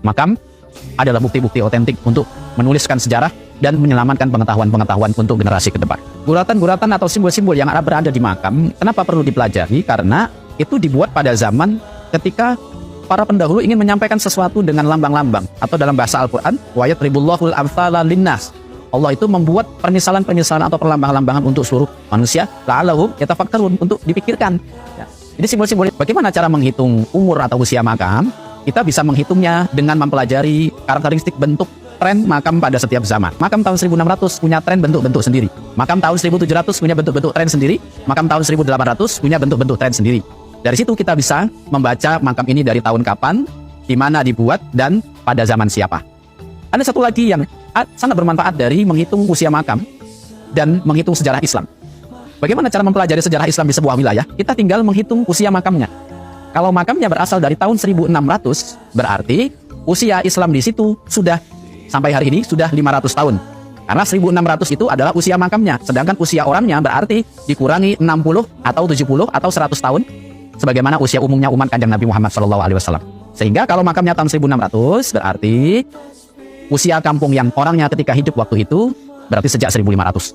Makam adalah bukti-bukti otentik untuk menuliskan sejarah dan menyelamatkan pengetahuan-pengetahuan untuk generasi ke depan. Guratan-guratan atau simbol-simbol yang berada di makam, kenapa perlu dipelajari? Karena itu dibuat pada zaman ketika para pendahulu ingin menyampaikan sesuatu dengan lambang-lambang, atau dalam bahasa Al-Quran, wa yadribullahul amthala linnas. Allah itu membuat permisalan-permisalan atau perlambang-lambangan untuk seluruh manusia, la'allahum yatafakkarun, untuk dipikirkan. Ya. Jadi simbol-simbol, bagaimana cara menghitung umur atau usia makam? Kita bisa menghitungnya dengan mempelajari karakteristik bentuk tren makam pada setiap zaman. Makam tahun 1600 punya tren bentuk-bentuk sendiri. Makam tahun 1700 punya bentuk-bentuk tren sendiri. Makam tahun 1800 punya bentuk-bentuk tren sendiri. Dari situ kita bisa membaca makam ini dari tahun kapan, di mana dibuat, dan pada zaman siapa. Ada satu lagi yang sangat bermanfaat dari menghitung usia makam dan menghitung sejarah Islam. Bagaimana cara mempelajari sejarah Islam di sebuah wilayah? Kita tinggal menghitung usia makamnya. Kalau makamnya berasal dari tahun 1600, berarti usia Islam di situ sudah sampai hari ini sudah 500 tahun. Karena 1600 itu adalah usia makamnya, sedangkan usia orangnya berarti dikurangi 60 atau 70 atau 100 tahun, sebagaimana usia umumnya umat Kanjeng Nabi Muhammad SAW. Sehingga kalau makamnya tahun 1600, berarti usia kampung yang orangnya ketika hidup waktu itu berarti sejak 1500.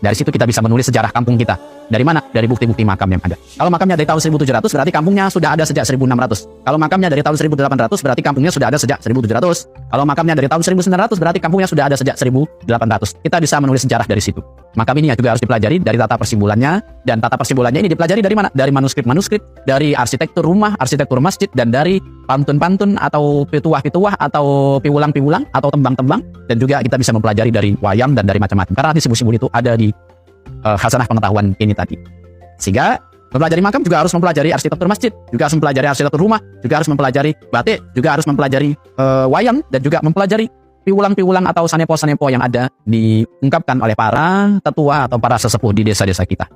Dari situ kita bisa menulis sejarah kampung kita. Dari mana? Dari bukti-bukti makam yang ada. Kalau makamnya dari tahun 1700, berarti kampungnya sudah ada sejak 1600. Kalau makamnya dari tahun 1800, berarti kampungnya sudah ada sejak 1700. Kalau makamnya dari tahun 1900, berarti kampungnya sudah ada sejak 1800. Kita bisa menulis sejarah dari situ. Makam ini juga harus dipelajari dari tata persimbolannya, dan tata persimbolannya ini dipelajari dari mana? Dari manuskrip-manuskrip, dari arsitektur rumah, arsitektur masjid, dan dari pantun-pantun atau pituah-pituah atau piwulang-piwulang atau tembang-tembang, dan juga kita bisa mempelajari dari wayang dan dari macam-macam. Karena di simbol-simbol itu ada di khazanah pengetahuan ini tadi. Sehingga mempelajari makam juga harus mempelajari arsitektur masjid, juga harus mempelajari arsitektur rumah, juga harus mempelajari batik, juga harus mempelajari wayang, dan juga mempelajari piwulang-piwulang atau sanepo-sanepo yang ada diungkapkan oleh para tetua atau para sesepuh di desa-desa kita.